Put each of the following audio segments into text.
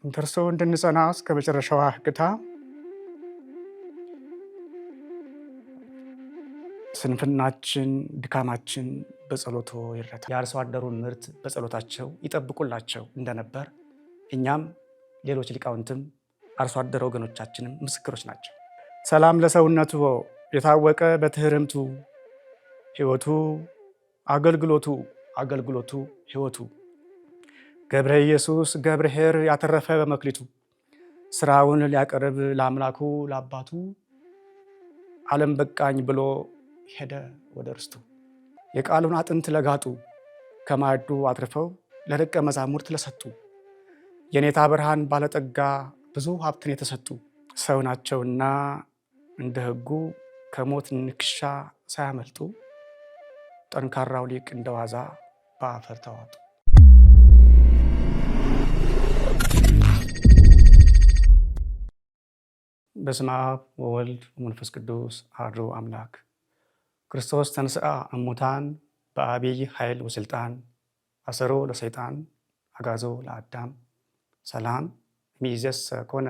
ከእርሱ እንድንጸና እስከ መጨረሻዋ ሕግታ ስንፍናችን፣ ድካማችን በጸሎቶ ይረታ። የአርሶ አደሩን ምርት በጸሎታቸው ይጠብቁላቸው እንደነበር እኛም ሌሎች ሊቃውንትም አርሶ አደር ወገኖቻችንም ምስክሮች ናቸው። ሰላም ለሰውነቱ የታወቀ በትህርምቱ ሕይወቱ አገልግሎቱ ሕይወቱ ገብረ ኢየሱስ ገብርኄር ያተረፈ በመክሊቱ ስራውን ሊያቀርብ ለአምላኩ ለአባቱ ዓለም በቃኝ ብሎ ሄደ ወደ ርስቱ። የቃሉን አጥንት ለጋጡ ከማዕዱ አትርፈው ለደቀ መዛሙርት ለሰጡ የኔታ ብርሃን ባለጠጋ ብዙ ሀብትን የተሰጡ ሰው ናቸውና እንደ ሕጉ ከሞት ንክሻ ሳያመልጡ ጠንካራው ሊቅ እንደዋዛ በአፈር ተዋጡ። በስመ አብ ወወልድ ወመንፈስ ቅዱስ አሐዱ አምላክ። ክርስቶስ ተንሥአ እሙታን በአቢይ ኃይል ወስልጣን አሰሮ ለሰይጣን አጋዞ ለአዳም ሰላም እምይእዜሰ ኮነ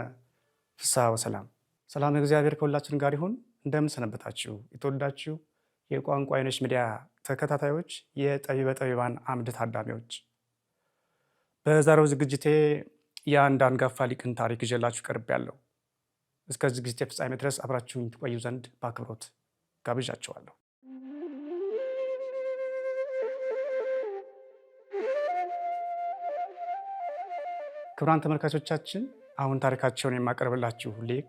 ፍስሐ ወሰላም። ሰላም እግዚአብሔር ከሁላችን ጋር ይሁን። እንደምን ሰነበታችሁ? የተወዳችሁ የቋንቋ አይነሽ ሚዲያ ተከታታዮች፣ የጠቢበ ጠቢባን አምድ ታዳሚዎች፣ በዛሬው ዝግጅቴ የአንድ አንጋፋ ሊቅን ታሪክ ይዤላችሁ ቀርቤያለሁ። እስከ ዝግጅቴ ፍጻሜ ድረስ አብራችሁኝ ትቆዩ ዘንድ በአክብሮት ጋብዣቸዋለሁ። ክቡራን ተመልካቾቻችን፣ አሁን ታሪካቸውን የማቀርብላችሁ ሊቅ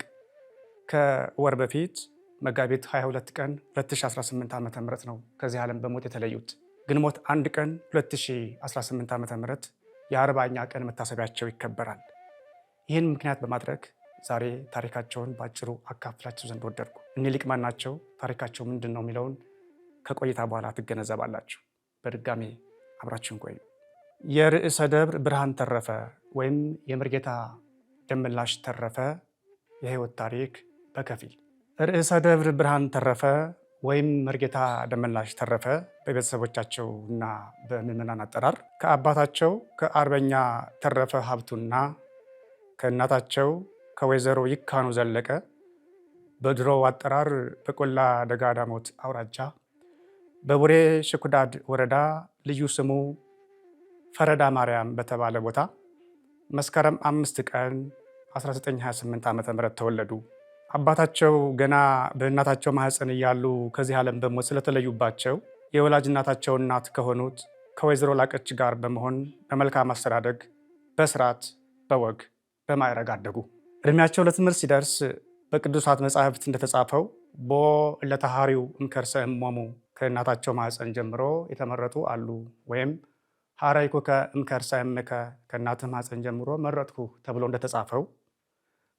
ከወር በፊት መጋቢት 22 ቀን 2018 ዓ.ም ነው ከዚህ ዓለም በሞት የተለዩት። ግንቦት 1 ቀን 2018 ዓ.ም የ40ኛ ቀን መታሰቢያቸው ይከበራል። ይህን ምክንያት በማድረግ ዛሬ ታሪካቸውን በአጭሩ አካፍላችሁ ዘንድ ወደድኩ። እኒህ ሊቅ ማን ናቸው? ታሪካቸው ምንድን ነው የሚለውን ከቆይታ በኋላ ትገነዘባላችሁ። በድጋሜ አብራችሁን ቆዩ። የርዕሰ ደብር ብርሃን ተረፈ ወይም የመርጌታ ደመላሽ ተረፈ የህይወት ታሪክ በከፊል። ርዕሰ ደብር ብርሃን ተረፈ ወይም መርጌታ ደመላሽ ተረፈ በቤተሰቦቻቸው እና በምዕመናን አጠራር ከአባታቸው ከአርበኛ ተረፈ ሀብቱና ከእናታቸው ከወይዘሮ ይካኑ ዘለቀ በድሮው አጠራር በቆላ ደጋ ዳሞት አውራጃ በቡሬ ሽኩዳድ ወረዳ ልዩ ስሙ ፈረዳ ማርያም በተባለ ቦታ መስከረም 5 ቀን 1928 ዓ.ም ተወለዱ። አባታቸው ገና በእናታቸው ማህፀን እያሉ ከዚህ ዓለም በሞት ስለተለዩባቸው የወላጅ እናታቸው እናት ከሆኑት ከወይዘሮ ላቀች ጋር በመሆን በመልካም አስተዳደግ በስርዓት በወግ በማዕረግ አደጉ። እድሜያቸው ለትምህርት ሲደርስ በቅዱሳት መጻሕፍት እንደተጻፈው ቦ ለተሃሪው እምከርሰ እሞሙ ከእናታቸው ማህፀን ጀምሮ የተመረጡ አሉ፣ ወይም ሐረይኩከ እምከርሰ እምከ ከእናትህ ማህፀን ጀምሮ መረጥኩ ተብሎ እንደተጻፈው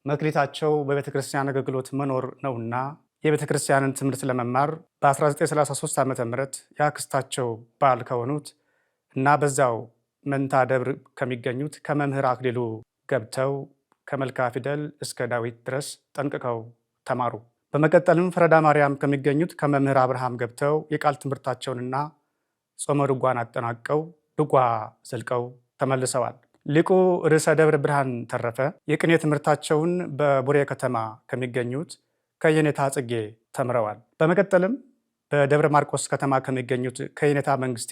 መክሊታቸው በቤተ ክርስቲያን አገልግሎት መኖር ነውና የቤተ ክርስቲያንን ትምህርት ለመማር በ1933 ዓ.ም የአክስታቸው ባል ከሆኑት እና በዛው መንታ ደብር ከሚገኙት ከመምህር አክሊሉ ገብተው ከመልካ ፊደል እስከ ዳዊት ድረስ ጠንቅቀው ተማሩ። በመቀጠልም ፈረዳ ማርያም ከሚገኙት ከመምህር አብርሃም ገብተው የቃል ትምህርታቸውንና ጾመ ድጓን አጠናቀው ድጓ ዘልቀው ተመልሰዋል። ሊቁ ርዕሰ ደብር ብርሃን ተረፈ የቅኔ ትምህርታቸውን በቡሬ ከተማ ከሚገኙት ከየኔታ ጽጌ ተምረዋል። በመቀጠልም በደብረ ማርቆስ ከተማ ከሚገኙት ከየኔታ መንግስቴ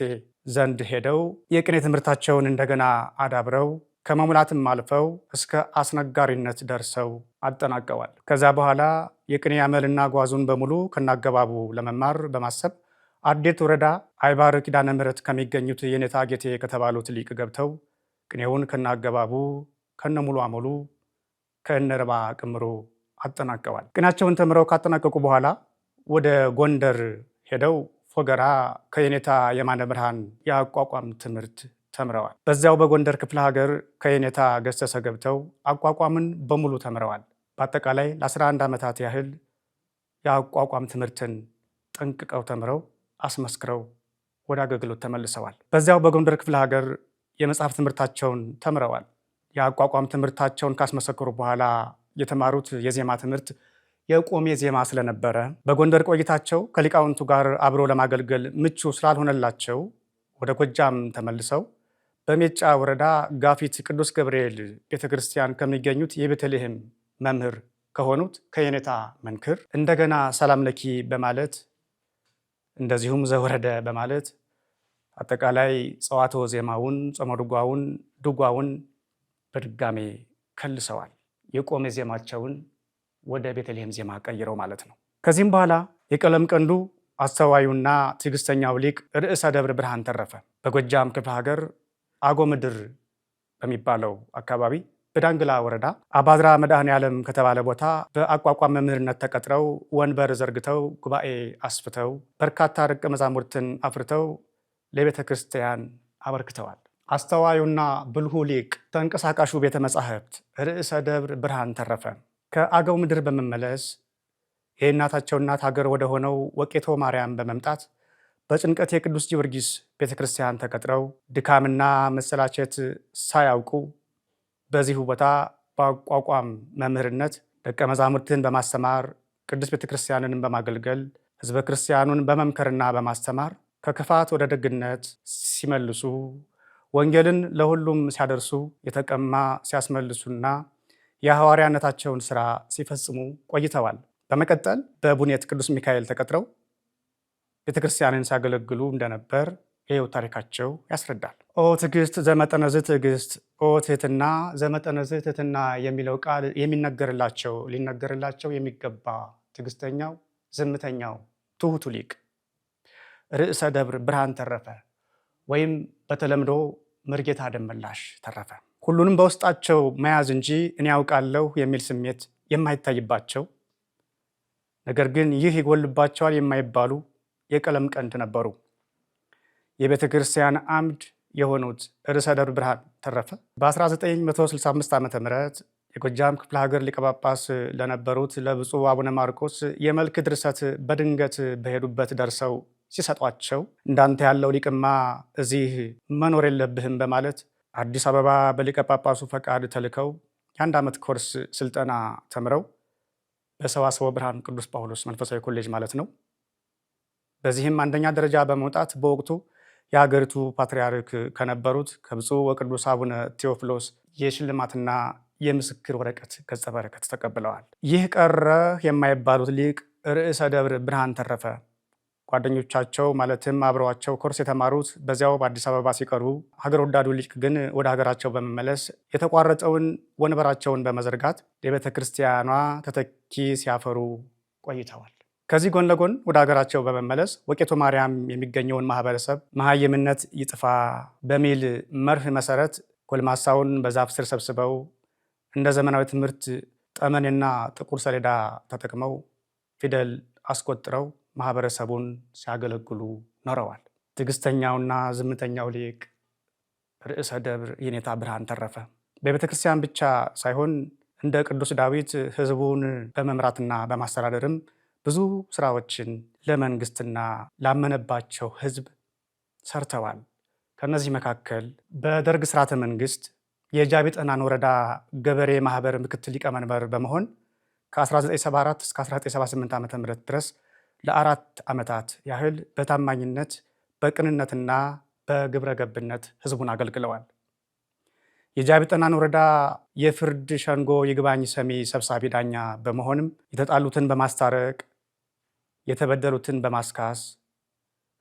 ዘንድ ሄደው የቅኔ ትምህርታቸውን እንደገና አዳብረው ከመሙላትም አልፈው እስከ አስነጋሪነት ደርሰው አጠናቀዋል። ከዛ በኋላ የቅኔ አመልና ጓዙን በሙሉ ከናገባቡ ለመማር በማሰብ አዴት ወረዳ አይባር ኪዳነ ምሕረት ከሚገኙት የኔታ ጌቴ ከተባሉት ሊቅ ገብተው ቅኔውን ከናገባቡ ከነሙሉ አመሉ ከነርባ ቅምሩ አጠናቀዋል። ቅኔያቸውን ተምረው ካጠናቀቁ በኋላ ወደ ጎንደር ሄደው ፎገራ ከየኔታ የማነ ብርሃን የአቋቋም ትምህርት ተምረዋል። በዚያው በጎንደር ክፍለ ሀገር ከየኔታ ገሰሰ ገብተው አቋቋምን በሙሉ ተምረዋል። በአጠቃላይ ለ11 ዓመታት ያህል የአቋቋም ትምህርትን ጠንቅቀው ተምረው አስመስክረው ወደ አገልግሎት ተመልሰዋል። በዚያው በጎንደር ክፍለ ሀገር የመጽሐፍ ትምህርታቸውን ተምረዋል። የአቋቋም ትምህርታቸውን ካስመሰከሩ በኋላ የተማሩት የዜማ ትምህርት የቆሜ ዜማ ስለነበረ በጎንደር ቆይታቸው ከሊቃውንቱ ጋር አብሮ ለማገልገል ምቹ ስላልሆነላቸው ወደ ጎጃም ተመልሰው በሜጫ ወረዳ ጋፊት ቅዱስ ገብርኤል ቤተክርስቲያን ከሚገኙት የቤተልሔም መምህር ከሆኑት ከየኔታ መንክር እንደገና ሰላም ለኪ በማለት እንደዚሁም ዘወረደ በማለት አጠቃላይ ጸዋትወ ዜማውን ጾመ ድጓውን በድጋሜ ከልሰዋል። የቆመ ዜማቸውን ወደ ቤተልሔም ዜማ ቀይረው ማለት ነው። ከዚህም በኋላ የቀለም ቀንዱ አስተዋዩና ትዕግስተኛው ሊቅ ርዕሰ ደብር ብርሃን ተረፈ በጎጃም ክፍለ ሀገር አጎ ምድር በሚባለው አካባቢ በዳንግላ ወረዳ አባድራ መድኃኔ ዓለም ከተባለ ቦታ በአቋቋም መምህርነት ተቀጥረው ወንበር ዘርግተው ጉባኤ አስፍተው በርካታ ደቀ መዛሙርትን አፍርተው ለቤተ ክርስቲያን አበርክተዋል። አስተዋዩና ብልሁ ሊቅ ተንቀሳቃሹ ቤተ መጻሕፍት ርዕሰ ደብር ብርሃን ተረፈ ከአገው ምድር በመመለስ የእናታቸው እናት ሀገር ወደ ሆነው ወቄቶ ማርያም በመምጣት በጭንቀት የቅዱስ ጊዮርጊስ ቤተክርስቲያን ተቀጥረው ድካምና መሰላቸት ሳያውቁ በዚሁ ቦታ በአቋቋም መምህርነት ደቀ መዛሙርትን በማስተማር ቅዱስ ቤተክርስቲያንን በማገልገል ሕዝበ ክርስቲያኑን በመምከርና በማስተማር ከክፋት ወደ ደግነት ሲመልሱ ወንጌልን ለሁሉም ሲያደርሱ የተቀማ ሲያስመልሱና የሐዋርያነታቸውን ሥራ ሲፈጽሙ ቆይተዋል። በመቀጠል በቡኔት ቅዱስ ሚካኤል ተቀጥረው ቤተክርስቲያንን ሲያገለግሉ እንደነበር የሕይወት ታሪካቸው ያስረዳል። ኦ ትዕግስት ዘመጠነዝ ትዕግስት፣ ኦ ትሕትና ዘመጠነዝ ትሕትና የሚለው ቃል ሊነገርላቸው የሚገባ ትዕግስተኛው፣ ዝምተኛው፣ ትሑቱ ሊቅ ርዕሰ ደብር ብርሃን ተረፈ ወይም በተለምዶ መርጌታ ደመላሽ ተረፈ ሁሉንም በውስጣቸው መያዝ እንጂ እኔ ያውቃለሁ የሚል ስሜት የማይታይባቸው ነገር ግን ይህ ይጎልባቸዋል የማይባሉ የቀለም ቀንድ ነበሩ። የቤተ ክርስቲያን አምድ የሆኑት ርዕሰ ደብር ብርሃን ተረፈ በ1965 ዓ.ም የጎጃም ክፍለ ሀገር ሊቀ ጳጳስ ለነበሩት ለብፁዕ አቡነ ማርቆስ የመልክ ድርሰት በድንገት በሄዱበት ደርሰው ሲሰጧቸው እንዳንተ ያለው ሊቅማ እዚህ መኖር የለብህም በማለት አዲስ አበባ በሊቀ ጳጳሱ ፈቃድ ተልከው የ1 ዓመት ኮርስ ስልጠና ተምረው በሰዋስወ ብርሃን ቅዱስ ጳውሎስ መንፈሳዊ ኮሌጅ ማለት ነው። በዚህም አንደኛ ደረጃ በመውጣት በወቅቱ የሀገሪቱ ፓትርያርክ ከነበሩት ከብፁዕ ወቅዱስ አቡነ ቴዎፍሎስ የሽልማትና የምስክር ወረቀት ገጸ በረከት ተቀብለዋል። ይህ ቀረ የማይባሉት ሊቅ ርዕሰ ደብር ብርሃን ተረፈ ጓደኞቻቸው ማለትም አብረዋቸው ኮርስ የተማሩት በዚያው በአዲስ አበባ ሲቀሩ ሀገር ወዳዱ ሊቅ ግን ወደ ሀገራቸው በመመለስ የተቋረጠውን ወንበራቸውን በመዘርጋት የቤተ ክርስቲያኗ ተተኪ ሲያፈሩ ቆይተዋል። ከዚህ ጎን ለጎን ወደ ሀገራቸው በመመለስ ወቄቶ ማርያም የሚገኘውን ማህበረሰብ መሃይምነት ይጥፋ በሚል መርህ መሰረት ጎልማሳውን በዛፍ ስር ሰብስበው እንደ ዘመናዊ ትምህርት ጠመኔና ጥቁር ሰሌዳ ተጠቅመው ፊደል አስቆጥረው ማህበረሰቡን ሲያገለግሉ ኖረዋል። ትዕግስተኛውና ዝምተኛው ሊቅ ርዕሰ ደብር የኔታ ብርሃን ተረፈ በቤተ ክርስቲያን ብቻ ሳይሆን እንደ ቅዱስ ዳዊት ሕዝቡን በመምራትና በማስተዳደርም ብዙ ስራዎችን ለመንግስትና ላመነባቸው ሕዝብ ሰርተዋል። ከነዚህ መካከል በደርግ ስርዓተ መንግስት የጃቢ ጠህናን ወረዳ ገበሬ ማህበር ምክትል ሊቀመንበር በመሆን ከ1974 እስከ 1978 ዓ.ም ድረስ ለ4 ዓመታት ያህል በታማኝነት በቅንነትና በግብረ ገብነት ህዝቡን አገልግለዋል። የጃቢ ጠህናን ወረዳ የፍርድ ሸንጎ ይግባኝ ሰሚ ሰብሳቢ ዳኛ በመሆንም የተጣሉትን በማስታረቅ የተበደሉትን በማስካስ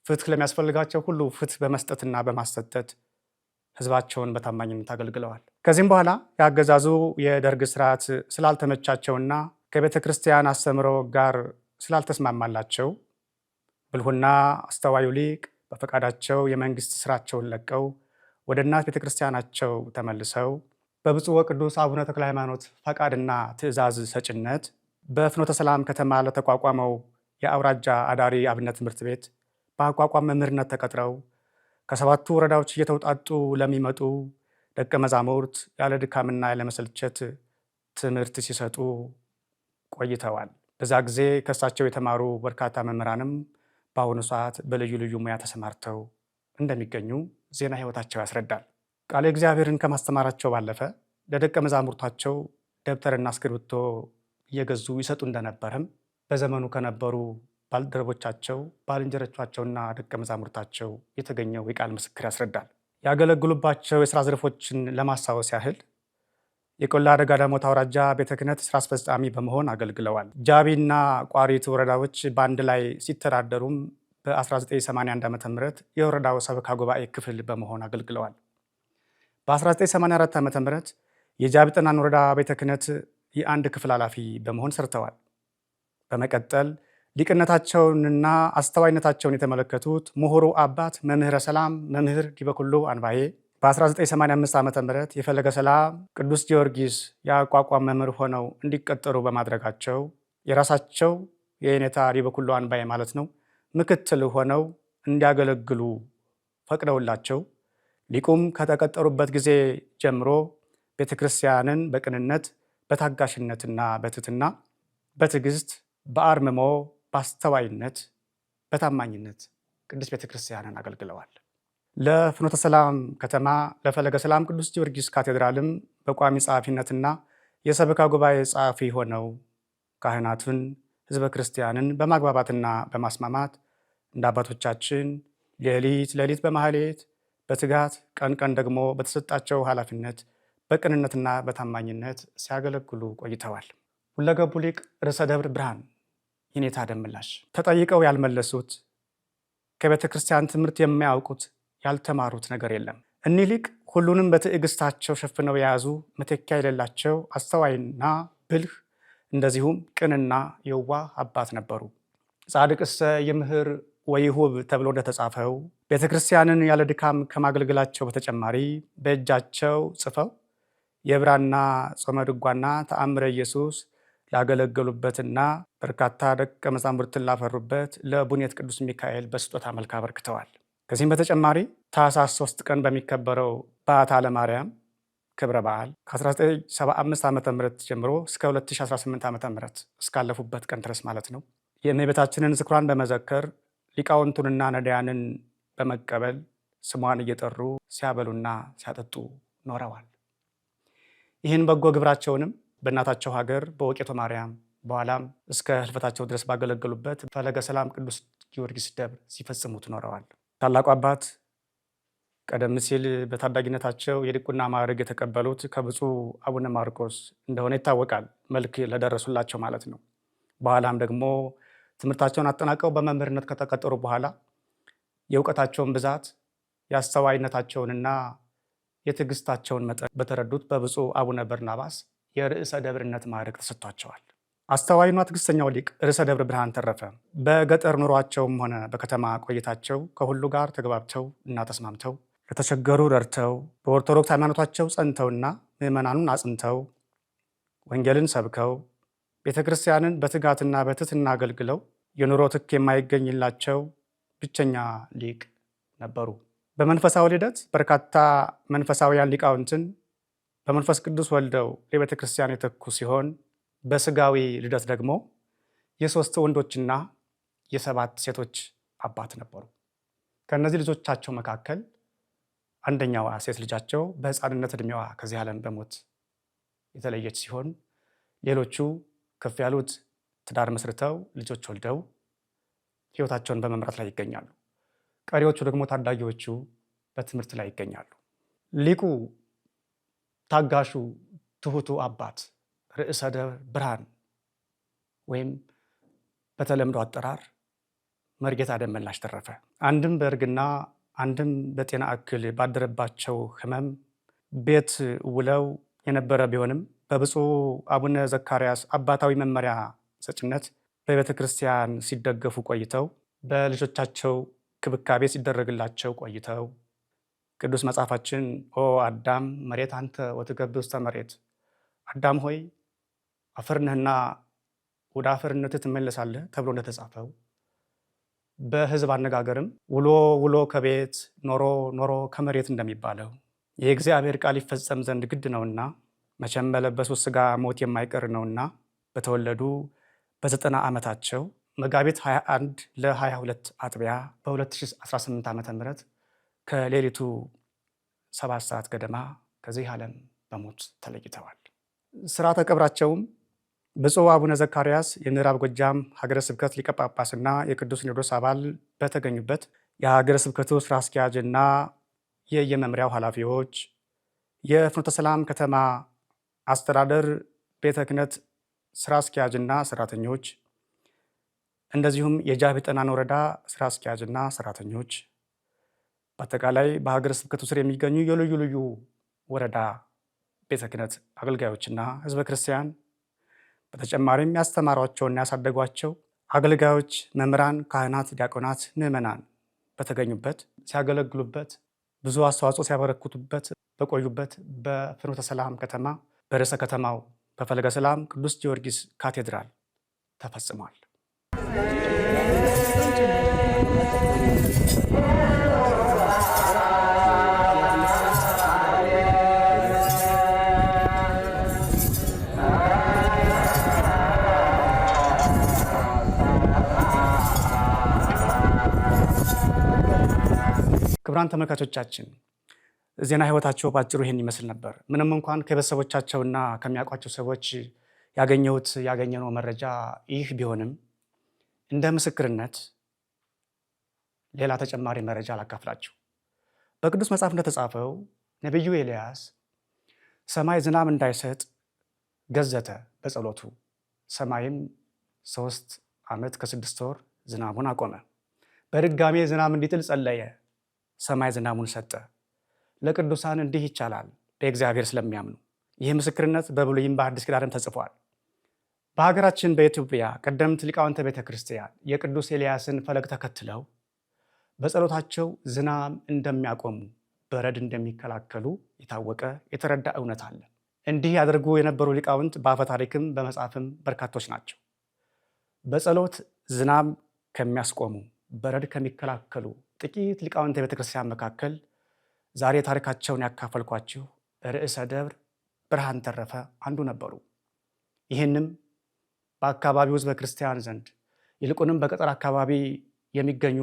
ፍትህ ለሚያስፈልጋቸው ሁሉ ፍትህ በመስጠትና በማሰጠት ህዝባቸውን በታማኝነት አገልግለዋል። ከዚህም በኋላ የአገዛዙ የደርግ ስርዓት ስላልተመቻቸውና ከቤተ ክርስቲያን አስተምሮ ጋር ስላልተስማማላቸው ብልሁና አስተዋዩ ሊቅ በፈቃዳቸው የመንግስት ስራቸውን ለቀው ወደ እናት ቤተ ክርስቲያናቸው ተመልሰው በብፁዕ ወቅዱስ አቡነ ተክለ ሃይማኖት ፈቃድና ትእዛዝ ሰጭነት በፍኖተ ሰላም ከተማ ለተቋቋመው የአውራጃ አዳሪ አብነት ትምህርት ቤት በአቋቋም መምህርነት ተቀጥረው ከ7ቱ ወረዳዎች እየተውጣጡ ለሚመጡ ደቀ መዛሙርት ያለ ድካምና ያለ መሰልቸት ትምህርት ሲሰጡ ቆይተዋል። በዛ ጊዜ ከእሳቸው የተማሩ በርካታ መምህራንም በአሁኑ ሰዓት በልዩ ልዩ ሙያ ተሰማርተው እንደሚገኙ ዜና ሕይወታቸው ያስረዳል። ቃለ እግዚአብሔርን ከማስተማራቸው ባለፈ ለደቀ መዛሙርታቸው ደብተርና እስክሪብቶ እየገዙ ይሰጡ እንደነበርም በዘመኑ ከነበሩ ባልደረቦቻቸው ባልንጀሮቻቸውና ደቀ መዛሙርታቸው የተገኘው የቃል ምስክር ያስረዳል። ያገለግሉባቸው የሥራ ዘርፎችን ለማስታወስ ያህል የቆላ አደጋ ዳሞት አውራጃ ቤተ ክህነት ሥራ አስፈጻሚ በመሆን አገልግለዋል። ጃቢና ቋሪት ወረዳዎች በአንድ ላይ ሲተዳደሩም በ1981 ዓ.ም የወረዳው ሰበካ ጉባኤ ክፍል በመሆን አገልግለዋል። በ1984 ዓ.ም የጃቢ ጠናን ወረዳ ቤተ ክህነት የአንድ ክፍል ኃላፊ በመሆን ሰርተዋል። በመቀጠል ሊቅነታቸውንና አስተዋይነታቸውን የተመለከቱት ምሁሩ አባት መምህረ ሰላም መምህር ዲበኩሉ አንባዬ በ1985 ዓ.ም የፈለገ ሰላም ቅዱስ ጊዮርጊስ የአቋቋም መምህር ሆነው እንዲቀጠሩ በማድረጋቸው የራሳቸው የኔታ ዲበኩሉ አንባዬ ማለት ነው ምክትል ሆነው እንዲያገለግሉ ፈቅደውላቸው ሊቁም ከተቀጠሩበት ጊዜ ጀምሮ ቤተክርስቲያንን በቅንነት በታጋሽነትና በትህትና በትዕግስት በአርምሞ በአስተዋይነት በታማኝነት ቅድስት ቤተክርስቲያንን አገልግለዋል። ለፍኖተ ሰላም ከተማ ለፈለገ ሰላም ቅዱስ ጊዮርጊስ ካቴድራልም በቋሚ ጸሐፊነትና የሰበካ ጉባኤ ጸሐፊ ሆነው ካህናቱን ህዝበ ክርስቲያንን በማግባባትና በማስማማት እንደ አባቶቻችን ሌሊት በማህሌት በትጋት ቀን ደግሞ በተሰጣቸው ኃላፊነት በቅንነትና በታማኝነት ሲያገለግሉ ቆይተዋል። ሁለገቡ ሊቅ ርዕሰ ደብር ብርሃን የኔታ ደምላሽ ተጠይቀው ያልመለሱት ከቤተ ክርስቲያን ትምህርት የማያውቁት ያልተማሩት ነገር የለም። እኒህ ሊቅ ሁሉንም በትዕግስታቸው ሸፍነው የያዙ መተኪያ የሌላቸው አስተዋይና ብልህ እንደዚሁም ቅንና የዋህ አባት ነበሩ። ጻድቅሰ ይምህር ወይሁብ ተብሎ እንደተጻፈው ቤተ ክርስቲያንን ያለ ድካም ከማገልገላቸው በተጨማሪ በእጃቸው ጽፈው የብራና ጾመ ድጓና ተአምረ ኢየሱስ ላገለገሉበትና በርካታ ደቀ መዛሙርትን ላፈሩበት ለቡኔት ቅዱስ ሚካኤል በስጦታ መልክ አበርክተዋል። ከዚህም በተጨማሪ ታኅሳስ 3 ቀን በሚከበረው በዓታ ለማርያም ክብረ በዓል ከ1975 ዓ.ም ጀምሮ እስከ 2018 ዓ.ም እስካለፉበት ቀን ድረስ ማለት ነው የእመቤታችንን ዝክሯን በመዘከር ሊቃውንቱንና ነዳያንን በመቀበል ስሟን እየጠሩ ሲያበሉና ሲያጠጡ ኖረዋል። ይህን በጎ ግብራቸውንም በእናታቸው ሀገር በወቄቶ ማርያም በኋላም እስከ ህልፈታቸው ድረስ ባገለገሉበት ፈለገ ሰላም ቅዱስ ጊዮርጊስ ደብር ሲፈጽሙት ኖረዋል። ታላቁ አባት ቀደም ሲል በታዳጊነታቸው የዲቁና ማዕረግ የተቀበሉት ከብፁዕ አቡነ ማርቆስ እንደሆነ ይታወቃል። መልክ ለደረሱላቸው ማለት ነው። በኋላም ደግሞ ትምህርታቸውን አጠናቀው በመምህርነት ከተቀጠሩ በኋላ የእውቀታቸውን ብዛት የአስተዋይነታቸውንና የትዕግስታቸውን መጠን በተረዱት በብፁዕ አቡነ በርናባስ የርዕሰ ደብርነት ማዕረግ ተሰጥቷቸዋል። አስተዋይና ትዕግስተኛው ሊቅ ርዕሰ ደብር ብርሃን ተረፈ በገጠር ኑሯቸውም ሆነ በከተማ ቆይታቸው ከሁሉ ጋር ተግባብተው እና ተስማምተው ለተቸገሩ ረድተው በኦርቶዶክስ ሃይማኖታቸው ጸንተውና ምዕመናኑን አጽንተው ወንጌልን ሰብከው ቤተ ክርስቲያንን በትጋትና በትህትና አገልግለው የኑሮ ትክ የማይገኝላቸው ብቸኛ ሊቅ ነበሩ። በመንፈሳዊ ልደት በርካታ መንፈሳዊያን ሊቃውንትን በመንፈስ ቅዱስ ወልደው የቤተ ክርስቲያን የተኩ ሲሆን በስጋዊ ልደት ደግሞ የ3 ወንዶችና የ7 ሴቶች አባት ነበሩ። ከእነዚህ ልጆቻቸው መካከል አንደኛዋ ሴት ልጃቸው በሕፃንነት ዕድሜዋ ከዚህ ዓለም በሞት የተለየች ሲሆን ሌሎቹ ከፍ ያሉት ትዳር መስርተው ልጆች ወልደው ሕይወታቸውን በመምራት ላይ ይገኛሉ። ቀሪዎቹ ደግሞ ታዳጊዎቹ በትምህርት ላይ ይገኛሉ። ሊቁ ታጋሹ ትሁቱ አባት ርዕሰ ደብር ብርሃን ወይም በተለምዶ አጠራር መርጌታ ደመላሽ ተረፈ አንድም በእርግና አንድም በጤና እክል ባደረባቸው ሕመም ቤት ውለው የነበረ ቢሆንም በብፁዕ አቡነ ዘካርያስ አባታዊ መመሪያ ሰጭነት በቤተ ክርስቲያን ሲደገፉ ቆይተው በልጆቻቸው ክብካቤ ሲደረግላቸው ቆይተው ቅዱስ መጽሐፋችን ኦ አዳም መሬት አንተ ወትገብር ውስተ መሬት፣ አዳም ሆይ አፈር ነህና ወደ አፈርነትህ ትመለሳለህ ተብሎ እንደተጻፈው በሕዝብ አነጋገርም ውሎ ውሎ ከቤት ኖሮ ኖሮ ከመሬት እንደሚባለው የእግዚአብሔር ቃል ይፈጸም ዘንድ ግድ ነውና መቼም በለበሱት ሥጋ ሞት የማይቀር ነውና በተወለዱ በ90 ዓመታቸው መጋቢት 21 ለ22 አጥቢያ በ2018 ዓ.ም ከሌሊቱ 7 ሰዓት ገደማ ከዚህ ዓለም በሞት ተለይተዋል። ሥርዓተ ቀብራቸውም ብፁዕ አቡነ ዘካርያስ የምዕራብ ጎጃም ሀገረ ስብከት ሊቀ ጳጳስና የቅዱስ ሲኖዶስ አባል በተገኙበት የሀገረ ስብከቱ ሥራ አስኪያጅና የየመምሪያው ኃላፊዎች፣ የፍኖተ ሰላም ከተማ አስተዳደር ቤተ ክህነት ስራ አስኪያጅና ሰራተኞች፣ እንደዚሁም የጃቢ ጠህናን ወረዳ ስራ አስኪያጅና ሰራተኞች፣ በአጠቃላይ በሀገረ ስብከቱ ስር የሚገኙ የልዩ ልዩ ወረዳ ቤተ ክህነት አገልጋዮችና ህዝበ ክርስቲያን፣ በተጨማሪም ያስተማሯቸውና ያሳደጓቸው አገልጋዮች፣ መምህራን፣ ካህናት፣ ዲያቆናት፣ ምዕመናን በተገኙበት ሲያገለግሉበት ብዙ አስተዋጽኦ ሲያበረክቱበት በቆዩበት በፍኖተ ሰላም ከተማ በርዕሰ ከተማው በፈለገ ሰላም ቅዱስ ጊዮርጊስ ካቴድራል ተፈጽሟል። ክቡራን ተመልካቾቻችን ዜና ህይወታቸው ባጭሩ ይህን ይመስል ነበር። ምንም እንኳን ከቤተሰቦቻቸውና ከሚያውቋቸው ሰዎች ያገኘነው መረጃ ይህ ቢሆንም እንደ ምስክርነት ሌላ ተጨማሪ መረጃ አላካፍላችሁ። በቅዱስ መጽሐፍ እንደተጻፈው ነቢዩ ኤልያስ ሰማይ ዝናብ እንዳይሰጥ ገዘተ በጸሎቱ። ሰማይም 3 ዓመት ከ6 ወር ዝናቡን አቆመ። በድጋሜ ዝናብ እንዲጥል ጸለየ። ሰማይ ዝናቡን ሰጠ። ለቅዱሳን እንዲህ ይቻላል በእግዚአብሔር ስለሚያምኑ። ይህ ምስክርነት በብሉይም በአዲስ ኪዳንም ተጽፏል። በሀገራችን በኢትዮጵያ ቀደምት ሊቃውንተ ቤተ ክርስቲያን የቅዱስ ኤልያስን ፈለግ ተከትለው በጸሎታቸው ዝናብ እንደሚያቆሙ፣ በረድ እንደሚከላከሉ የታወቀ የተረዳ እውነት አለ። እንዲህ ያደርጉ የነበሩ ሊቃውንት በአፈ ታሪክም በመጽሐፍም በርካቶች ናቸው። በጸሎት ዝናብ ከሚያስቆሙ፣ በረድ ከሚከላከሉ ጥቂት ሊቃውንተ ቤተ ክርስቲያን መካከል ዛሬ ታሪካቸውን ያካፈልኳችሁ ርዕሰ ደብር ብርሃን ተረፈ አንዱ ነበሩ። ይህንም በአካባቢው ሕዝበ ክርስቲያን ዘንድ ይልቁንም በገጠር አካባቢ የሚገኙ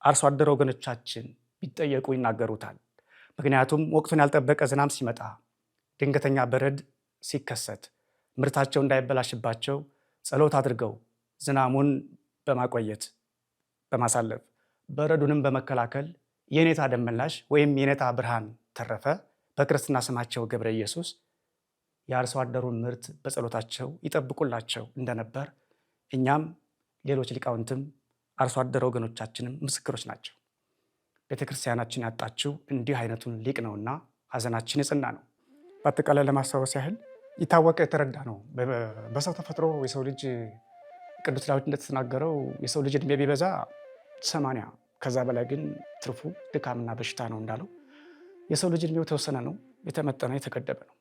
አርሶ አደር ወገኖቻችን ቢጠየቁ ይናገሩታል። ምክንያቱም ወቅቱን ያልጠበቀ ዝናብ ሲመጣ፣ ድንገተኛ በረድ ሲከሰት ምርታቸው እንዳይበላሽባቸው ጸሎት አድርገው ዝናሙን በማቆየት በማሳለፍ በረዱንም በመከላከል የኔታ ደመላሽ ወይም የኔታ ብርሃን ተረፈ በክርስትና ስማቸው ገብረ ኢየሱስ የአርሶ አደሩን ምርት በጸሎታቸው ይጠብቁላቸው እንደነበር እኛም ሌሎች ሊቃውንትም አርሶ አደር ወገኖቻችንም ምስክሮች ናቸው። ቤተክርስቲያናችን ያጣችው እንዲህ አይነቱን ሊቅ ነውና ሐዘናችን የጽና ነው። በአጠቃላይ ለማስታወስ ያህል ይታወቀ የተረዳ ነው። በሰው ተፈጥሮ የሰው ልጅ ቅዱስ ዳዊት እንደተናገረው የሰው ልጅ እድሜ ቢበዛ 80 ከዛ በላይ ግን ትርፉ ድካምና በሽታ ነው እንዳለው የሰው ልጅ እድሜው የተወሰነ ነው፣ የተመጠነ የተገደበ ነው።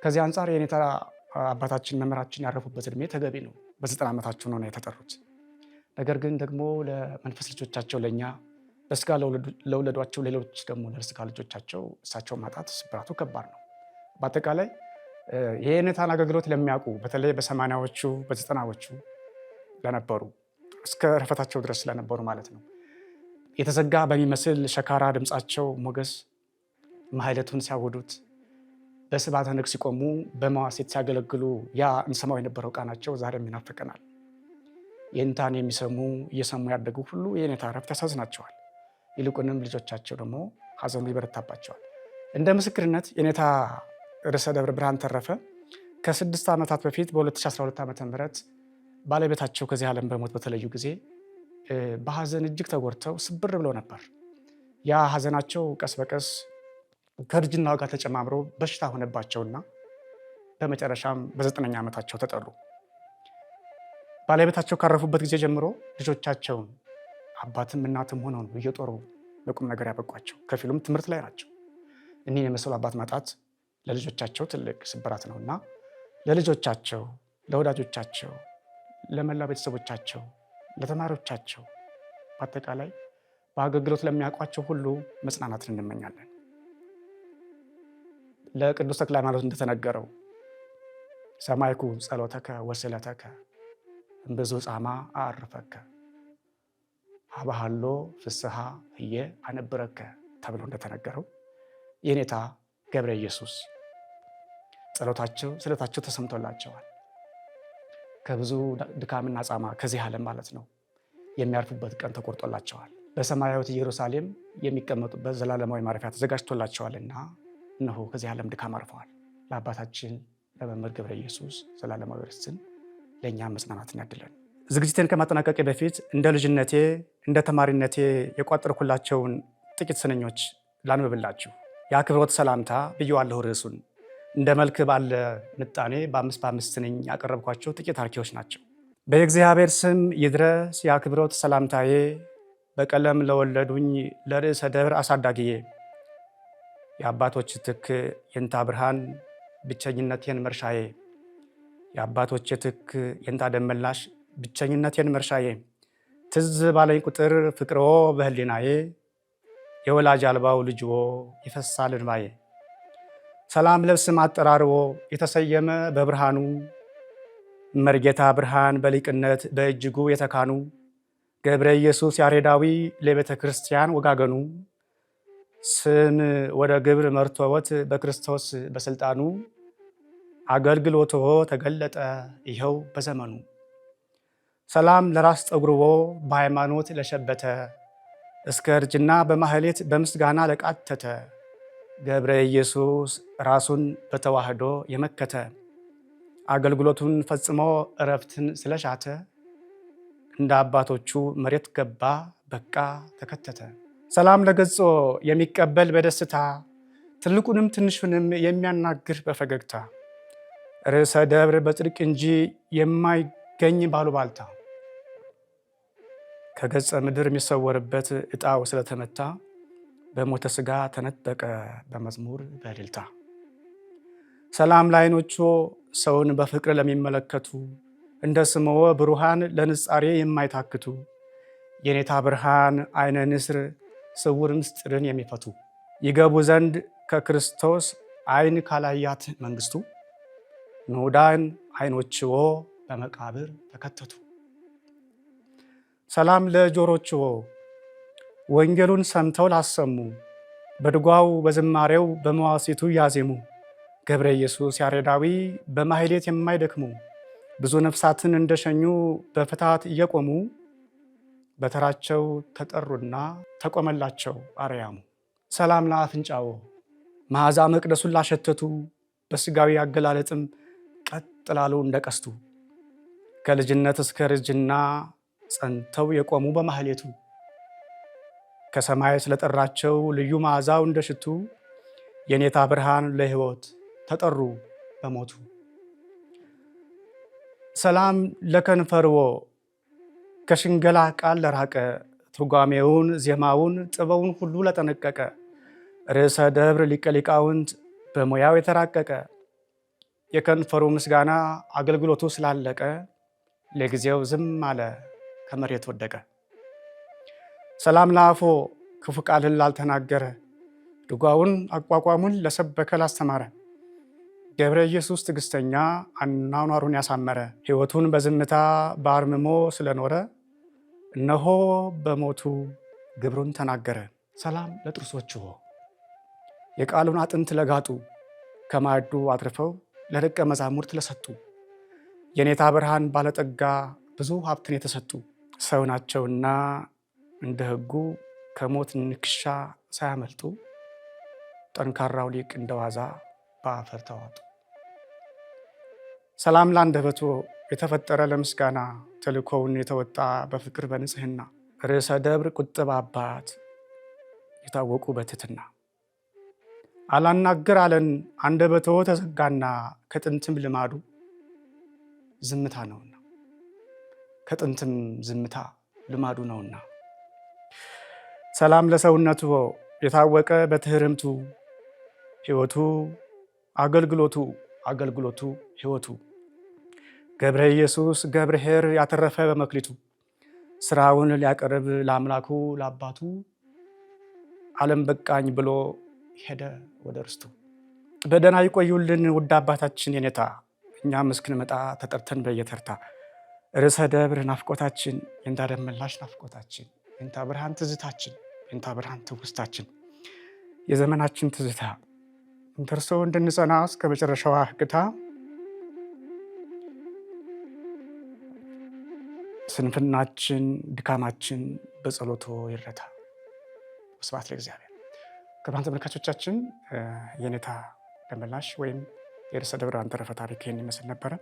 ከዚህ አንጻር የኔታ አባታችን መምህራችን ያረፉበት እድሜ ተገቢ ነው። በ90 ዓመታቸው ነው የተጠሩት። ነገር ግን ደግሞ ለመንፈስ ልጆቻቸው ለእኛ በስጋ ለወለዷቸው ሌሎች ደግሞ ለስጋ ልጆቻቸው እሳቸው ማጣት ስብራቱ ከባድ ነው። በአጠቃላይ የኔታን አገልግሎት ለሚያውቁ በተለይ በ80ዎቹ በ90ዎቹ ለነበሩ እስከ ረፈታቸው ድረስ ስለነበሩ ማለት ነው የተዘጋ በሚመስል ሸካራ ድምፃቸው ሞገስ ማህሌቱን ሲያወዱት፣ በስብሐተ ነግህ ሲቆሙ፣ በመዋሥዕት ሲያገለግሉ ያ እንሰማው የነበረው ቃናቸው ዛሬም ይናፍቀናል። የኔታን የሚሰሙ እየሰሙ ያደጉ ሁሉ የኔታ ዕረፍት ያሳዝናቸዋል። ይልቁንም ልጆቻቸው ደግሞ ሐዘኑ ይበረታባቸዋል። እንደ ምስክርነት የኔታ ርዕሰ ደብር ብርሃን ተረፈ ከ6 ዓመታት በፊት በ2012 ዓ.ም ባለቤታቸው ከዚህ ዓለም በሞት በተለዩ ጊዜ በሐዘን እጅግ ተጎድተው ስብር ብለው ነበር። ያ ሐዘናቸው ቀስ በቀስ ከእርጅናው ጋር ተጨማምሮ በሽታ ሆነባቸውና በመጨረሻም በ9ኛ ዓመታቸው ተጠሩ። ባለቤታቸው ካረፉበት ጊዜ ጀምሮ ልጆቻቸውን አባትም እናትም ሆነው እየጦሩ ለቁም ነገር ያበቋቸው፣ ከፊሉም ትምህርት ላይ ናቸው። እኒህን የመሰሉ አባት ማጣት ለልጆቻቸው ትልቅ ስብራት ነውና ለልጆቻቸው፣ ለወዳጆቻቸው፣ ለመላ ቤተሰቦቻቸው፣ ለተማሪዎቻቸው፣ በአጠቃላይ በአገልግሎት ለሚያውቋቸው ሁሉ መጽናናትን እንመኛለን። ለቅዱስ ተክለ ሃይማኖት እንደተነገረው ሰማይኩ ጸሎተከ ወስለተከ እምብዙ ጻማ አርፈከ አባሃሎ ፍስሐ ህየ አነብረከ ተብሎ እንደተነገረው የኔታ ገብረ ኢየሱስ ጸሎታቸው ስለታቸው ተሰምቶላቸዋል። ከብዙ ድካምና ጻማ ከዚህ ዓለም ማለት ነው የሚያርፉበት ቀን ተቆርጦላቸዋል። በሰማያዊት ኢየሩሳሌም የሚቀመጡበት ዘላለማዊ ማረፊያ ተዘጋጅቶላቸዋልና እነሆ ከዚህ ዓለም ድካም አርፈዋል። ለአባታችን ለመምህር ገብረ ኢየሱስ ዘላለማዊ ርስትን ለእኛም መጽናናትን ያድለን። ዝግጅቴን ከማጠናቀቄ በፊት እንደ ልጅነቴ እንደ ተማሪነቴ የቋጠርኩላቸውን ጥቂት ስንኞች ላንብብላችሁ። የአክብሮት ሰላምታ ብየዋለሁ ርዕሱን። እንደ መልክ ባለ ምጣኔ በ5 ስንኝ ያቀረብኳቸው ጥቂት አርኪዎች ናቸው። በእግዚአብሔር ስም ይድረስ የአክብሮት ሰላምታዬ በቀለም ለወለዱኝ ለርዕሰ ደብር አሳዳጊዬ። የአባቶች ትክ የንታ ብርሃን ብቸኝነቴን መርሻዬ። የአባቶች ትክ የንታ ደመላሽ ብቸኝነቴን መርሻዬ። ትዝ ባለኝ ቁጥር ፍቅርዎ በህሊናዬ የወላጅ አልባው ልጅዎ ይፈሳል እንባዬ። ሰላም ለብስም አጠራርዎ የተሰየመ በብርሃኑ መርጌታ ብርሃን በሊቅነት በእጅጉ የተካኑ ገብረ ኢየሱስ ያሬዳዊ ለቤተ ክርስቲያን ወጋገኑ ስም ወደ ግብር መርቶወት በክርስቶስ በስልጣኑ አገልግሎትዎ ተገለጠ ይኸው በዘመኑ። ሰላም ለራስ ጠጉርዎ በሃይማኖት ለሸበተ እስከ እርጅና በማህሌት በምስጋና ለቃተተ ገብረ ኢየሱስ ራሱን በተዋህዶ የመከተ አገልግሎቱን ፈጽሞ እረፍትን ስለሻተ እንደ አባቶቹ መሬት ገባ በቃ ተከተተ። ሰላም ለገጾ የሚቀበል በደስታ ትልቁንም ትንሹንም የሚያናግር በፈገግታ ርዕሰ ደብር በጽድቅ እንጂ የማይገኝ ባሉባልታ ከገጸ ምድር የሚሰወርበት ዕጣው ስለተመታ በሞተ ሥጋ ተነጠቀ በመዝሙር በእልልታ። ሰላም ለዓይኖቹ ሰውን በፍቅር ለሚመለከቱ እንደ ስምዎ ብሩሃን ለንጻሬ የማይታክቱ የኔታ ብርሃን አይነ ንስር ስውር ምስጢርን የሚፈቱ ይገቡ ዘንድ ከክርስቶስ አይን ካላያት መንግስቱ ንዑዳን አይኖችዎ በመቃብር ተከተቱ። ሰላም ለጆሮችዎ ወንጌሉን ሰምተው ላሰሙ በድጓው በዝማሬው በመዋሲቱ ያዜሙ ገብረ ኢየሱስ ያሬዳዊ በማህሌት የማይደክሙ ብዙ ነፍሳትን እንደሸኙ በፍትሐት እየቆሙ በተራቸው ተጠሩና ተቆመላቸው አርያሙ። ሰላም ለአፍንጫዎ መዓዛ መቅደሱን ላሸተቱ በስጋዊ አገላለጥም ቀጥ ላሉ እንደቀስቱ ከልጅነት እስከ ርጅና ጸንተው የቆሙ በማህሌቱ ከሰማይ ስለጠራቸው ልዩ መዓዛው እንደሽቱ የኔታ ብርሃን ለሕይወት ተጠሩ በሞቱ። ሰላም ለከንፈርዎ ከሽንገላ ቃል ለራቀ ትርጓሜውን ዜማውን ጥበውን ሁሉ ለጠነቀቀ ርዕሰ ደብር ሊቀ ሊቃውንት በሙያው የተራቀቀ የከንፈሩ ምስጋና አገልግሎቱ ስላለቀ ለጊዜው ዝም አለ ከመሬት ወደቀ። ሰላም ለአፎ ክፉ ቃልን ላልተናገረ ድጓውን አቋቋሙን ለሰበከ ላስተማረ ገብረ ኢየሱስ ትዕግስተኛ አኗኗሩን ያሳመረ ሕይወቱን በዝምታ በአርምሞ ስለኖረ እነሆ በሞቱ ግብሩን ተናገረ። ሰላም ለጥርሶችዎ የቃሉን አጥንት ለጋጡ ከማዕዱ አትርፈው ለደቀ መዛሙርት ለሰጡ የኔታ ብርሃን ባለጠጋ ብዙ ሀብትን የተሰጡ ሰው ናቸውና እንደ ሕጉ ከሞት ንክሻ ሳያመልጡ ጠንካራው ሊቅ እንደዋዛ በአፈር ተዋጡ። ሰላም ለአንደበቶ የተፈጠረ ለምስጋና ተልእኮውን የተወጣ በፍቅር በንጽህና ርዕሰ ደብር ቁጥብ አባት የታወቁ በትሕትና አላናግር አለን አንደበቶ ተዘጋና ከጥንትም ልማዱ ዝምታ ነውና ከጥንትም ዝምታ ልማዱ ነውና። ሰላም ለሰውነቱ የታወቀ በትህርምቱ ሕይወቱ አገልግሎቱ ሕይወቱ ገብረ ኢየሱስ ገብርኄር ያተረፈ በመክሊቱ ስራውን ሊያቀርብ ለአምላኩ ለአባቱ ዓለም በቃኝ ብሎ ሄደ ወደ ርስቱ። በደህና ይቆዩልን ውድ አባታችን የኔታ እኛም እስክንመጣ ተጠርተን በየተርታ ርዕሰ ደብር ናፍቆታችን የንታ ደመላሽ ናፍቆታችን የንታ ብርሃን ትዝታችን የንታ ብርሃን ትውስታችን የዘመናችን ትዝታ እንተርሶ እንድንጸና እስከ መጨረሻዋ ህግታ ስንፍናችን፣ ድካማችን በጸሎቶ ይረታ። ስብሐት ለእግዚአብሔር። ክቡራን ተመልካቾቻችን የኔታ ደመላሽ ወይም የርዕሰ ደብረ ብርሃን ተረፈ ታሪክ ይህን ይመስል ነበረ።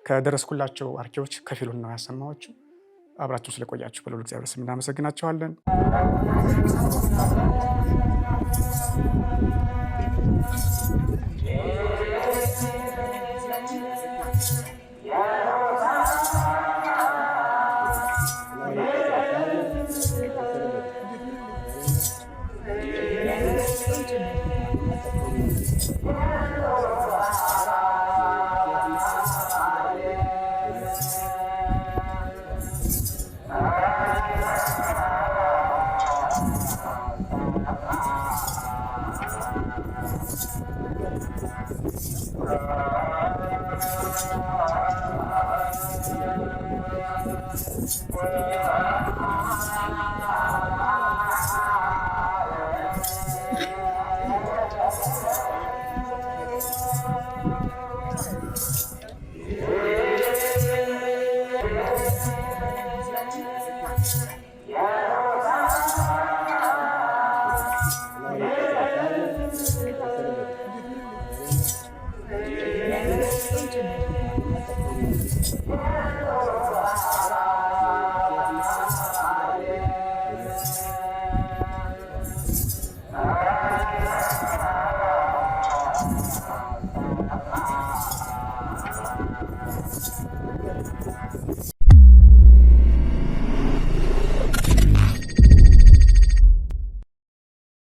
ከደረስኩላቸው አርኪዎች ከፊሉን ነው ያሰማኋችሁ። አብራችሁ ስለቆያችሁ በልዑል እግዚአብሔር ስም እናመሰግናችኋለን።